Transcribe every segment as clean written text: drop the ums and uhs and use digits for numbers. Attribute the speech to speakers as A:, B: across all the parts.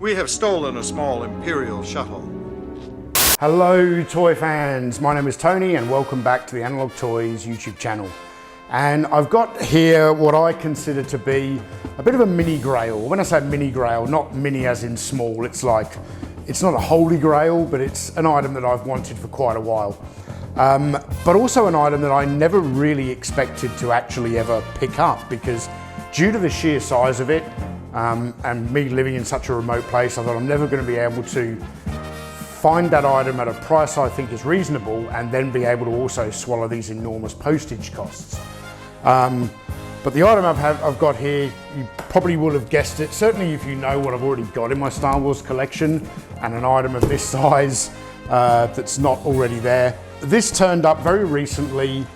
A: We have stolen a small Imperial shuttle.
B: Hello toy fans, my name is Tony and welcome back to the Analog Toys YouTube channel. And I've got here what I consider to be a bit of a mini grail. When I say mini grail, not mini as in small, it's not a holy grail, but it's an item that I've wanted for quite a while. But also an item that I never really expected to actually ever pick up, because due to the sheer size of it, and me living in such a remote place, I thought I'm never going to be able to find that item at a price I think is reasonable and then be able to also swallow these enormous postage costs. But the item I've got here, you probably will have guessed it, certainly if you know what I've already got in my Star Wars collection, and an item of this size that's not already there. This turned up very recently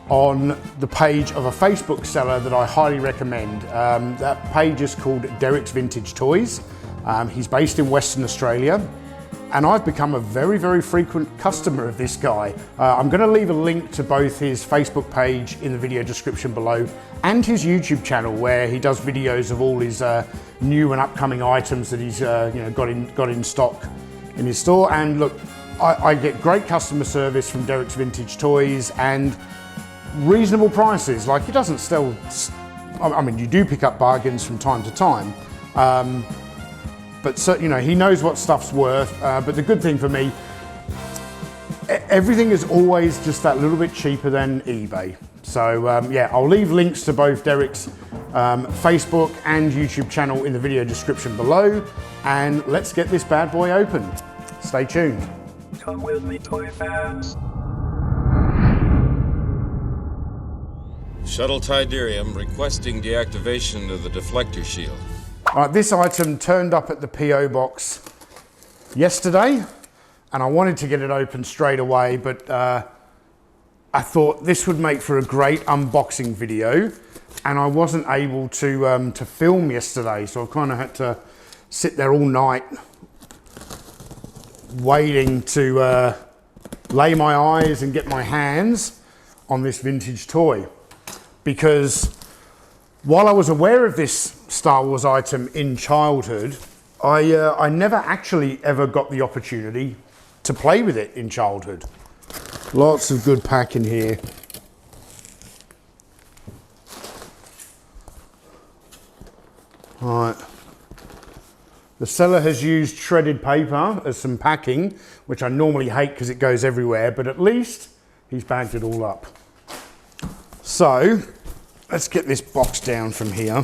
B: on the page of a Facebook seller that I highly recommend. That page is called Derek's Vintage Toys. He's based in Western Australia, and I've become a very, very frequent customer of this guy. I'm going to leave a link to both his Facebook page in the video description below and his YouTube channel, where he does videos of all his new and upcoming items that he's got in stock in his store. And look, I get great customer service from Derek's Vintage Toys and reasonable prices. Like, he doesn't sell, I mean, you do pick up bargains from time to time, but so, he knows what stuff's worth. But the good thing for me, everything is always just that little bit cheaper than eBay. So yeah, I'll leave links to both Derek's Facebook and YouTube channel in the video description below, and let's get this bad boy open. Stay tuned.
C: Come with me, toy fans.
D: Shuttle Tidarium requesting deactivation of the deflector shield.
B: All right, this item turned up at the PO box yesterday, and I wanted to get it open straight away, but I thought this would make for a great unboxing video, and I wasn't able to film yesterday, so I kind of had to sit there all night waiting to lay my eyes and get my hands on this vintage toy. Because while I was aware of this Star Wars item in childhood, I never actually ever got the opportunity to play with it in childhood. Lots of good packing here. All right. The seller has used shredded paper as some packing, which I normally hate because it goes everywhere, but at least he's bagged it all up. So, let's get this box down from here.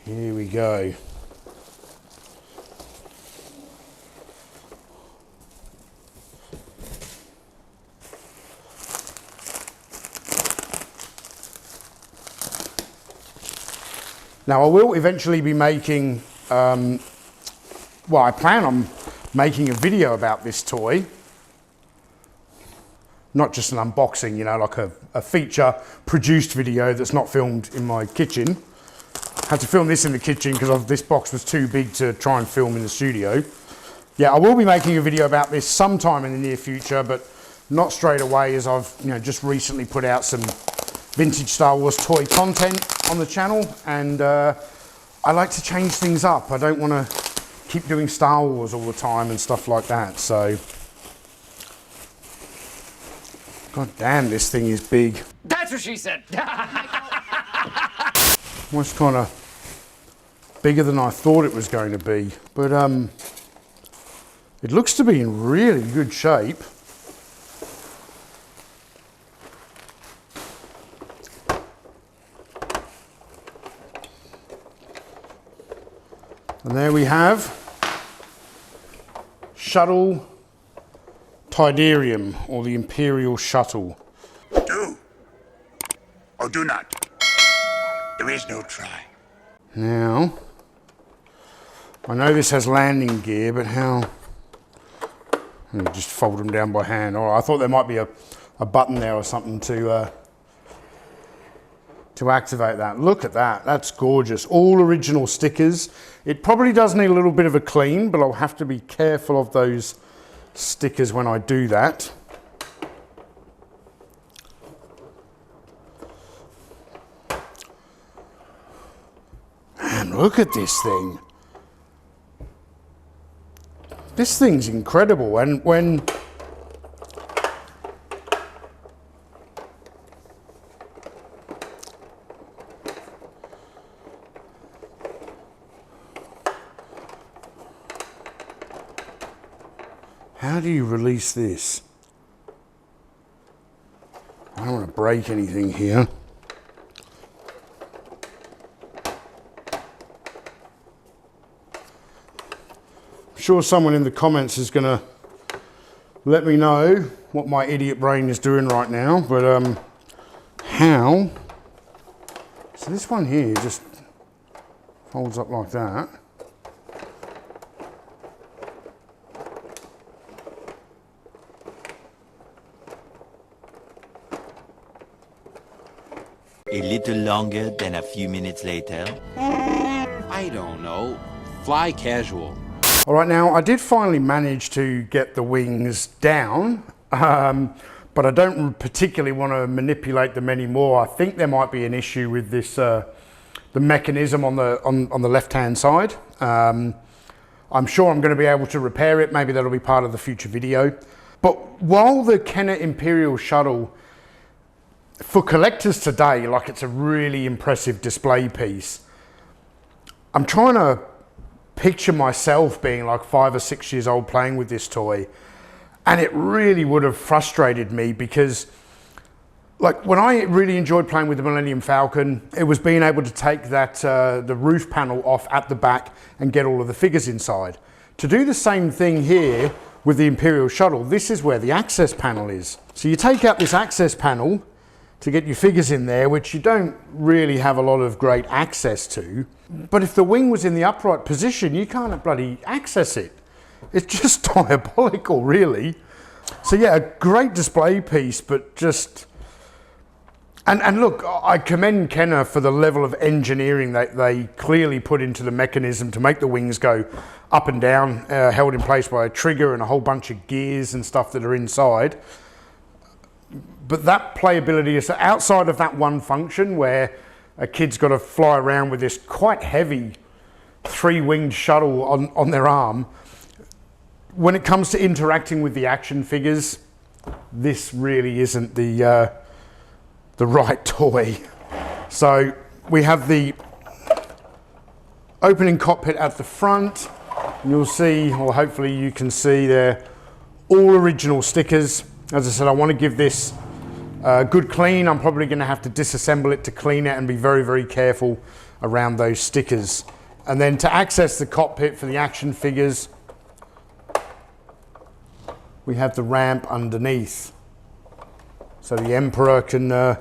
B: Here we go. Now, I will eventually be making, well, I plan on making a video about this toy. Not just an unboxing, like a feature produced video that's not filmed in my kitchen. I had to film this in the kitchen because this box was too big to try and film in the studio. Yeah, I will be making a video about this sometime in the near future, but not straight away, as I've just recently put out some vintage Star Wars toy content on the channel, and I like to change things up. I don't want to keep doing Star Wars all the time and stuff like that. So, god damn, this thing is big.
E: That's what she said.
B: Almost kind of bigger than I thought it was going to be, but it looks to be in really good shape. And there we have Shuttle Tidarium, or the Imperial Shuttle.
F: Do or do not. There is no try.
B: Now, I know this has landing gear, but how? Let me just fold them down by hand. All right, I thought there might be a button there or something to to activate that. Look at that, that's gorgeous. All original stickers. It probably does need a little bit of a clean, but I'll have to be careful of those stickers when I do that. Man, look at this thing. This thing's incredible, and when how do you release this? I don't want to break anything here. I'm sure someone in the comments is going to let me know what my idiot brain is doing right now, but how? So this one here just folds up like that.
E: A little longer than a few minutes later.
D: I don't know. Fly casual.
B: All right, now I did finally manage to get the wings down, but I don't particularly want to manipulate them anymore. I think there might be an issue with this, the mechanism on the left-hand side. I'm sure I'm going to be able to repair it. Maybe that'll be part of the future video. But while the Kenner Imperial Shuttle, for collectors today, like, it's a really impressive display piece, I'm trying to picture myself being like 5 or 6 years old playing with this toy, and it really would have frustrated me because, like, when I really enjoyed playing with the Millennium Falcon, it was being able to take that the roof panel off at the back and get all of the figures inside. To do the same thing here with the Imperial Shuttle, this is where the access panel is. So you take out this access panel to get your figures in there, which you don't really have a lot of great access to. But if the wing was in the upright position, you can't bloody access it. It's just diabolical, really. So yeah, a great display piece, but just... And look, I commend Kenner for the level of engineering that they clearly put into the mechanism to make the wings go up and down, held in place by a trigger and a whole bunch of gears and stuff that are inside. But that playability is outside of that one function where a kid's got to fly around with this quite heavy 3-winged shuttle on their arm. When it comes to interacting with the action figures, this really isn't the right toy. So we have the opening cockpit at the front, and you'll see, or hopefully you can see, they're all original stickers. As I said, I want to give this a good clean. I'm probably going to have to disassemble it to clean it and be very, very careful around those stickers. And then to access the cockpit for the action figures, we have the ramp underneath. So the Emperor can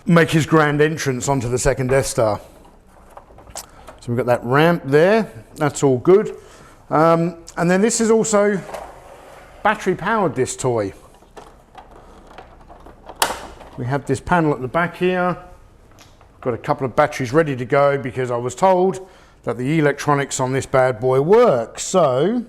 B: make his grand entrance onto the second Death Star. So we've got that ramp there. That's all good. And then this is also battery powered, this toy. We have this panel at the back here. Got a couple of batteries ready to go because I was told that the electronics on this bad boy work. So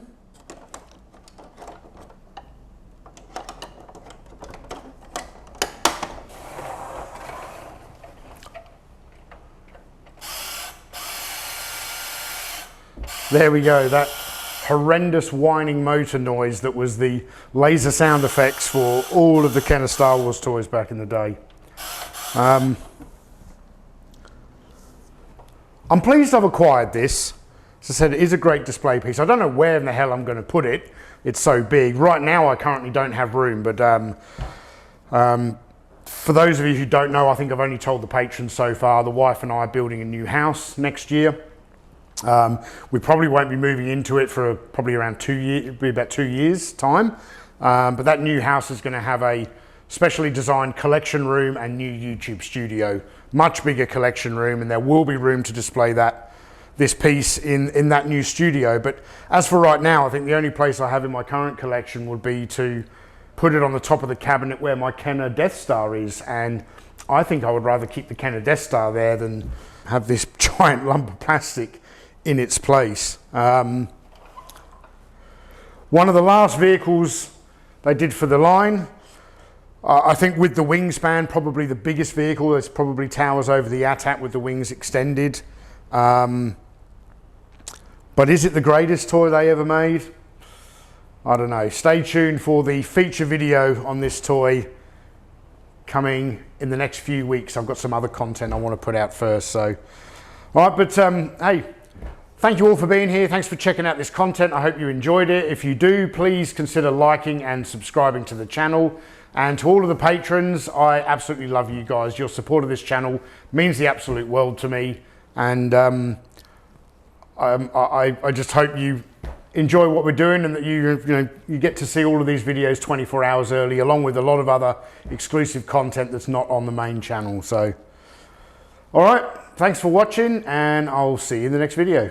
B: there we go, that horrendous whining motor noise that was the laser sound effects for all of the Kenner Star Wars toys back in the day. I'm pleased I've acquired this. As I said, it is a great display piece. I don't know where in the hell I'm going to put it. It's so big. Right now I currently don't have room, but for those of you who don't know, I think I've only told the patrons so far, the wife and I are building a new house next year. We probably won't be moving into it for probably around 2 years, it'll be about 2 years time. But that new house is going to have a specially designed collection room and new YouTube studio, much bigger collection room, and there will be room to display this piece in that new studio. But as for right now, I think the only place I have in my current collection would be to put it on the top of the cabinet where my Kenner Death Star is, and I think I would rather keep the Kenner Death Star there than have this giant lump of plastic in its place. One of the last vehicles they did for the line, I think with the wingspan, probably the biggest vehicle. It's probably towers over the AT-AT with the wings extended. But is it the greatest toy they ever made? I don't know. Stay tuned for the feature video on this toy coming in the next few weeks. I've got some other content I want to put out first. So, all right, but hey, thank you all for being here. Thanks for checking out this content. I hope you enjoyed it. If you do, please consider liking and subscribing to the channel. And to all of the patrons, I absolutely love you guys. Your support of this channel means the absolute world to me. And I just hope you enjoy what we're doing and that you get to see all of these videos 24 hours early, along with a lot of other exclusive content that's not on the main channel. So, all right, thanks for watching, and I'll see you in the next video.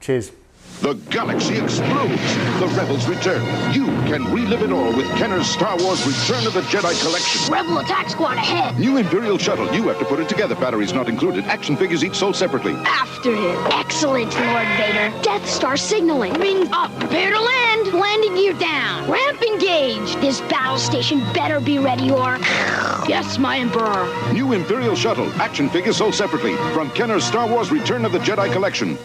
B: Cheers.
G: The galaxy explodes. The rebels return. You can relive it all with Kenner's Star Wars Return of the Jedi collection.
H: Rebel attack squad ahead.
G: New Imperial shuttle. You have to put it together. Batteries not included. Action figures each sold separately.
H: After him. Excellent, Lord Vader. Death Star signaling. Rings up. Prepare to land. Landing gear down. Ramp engage. This battle station better be ready or... Yes, my Emperor.
G: New Imperial shuttle. Action figures sold separately from Kenner's Star Wars Return of the Jedi collection.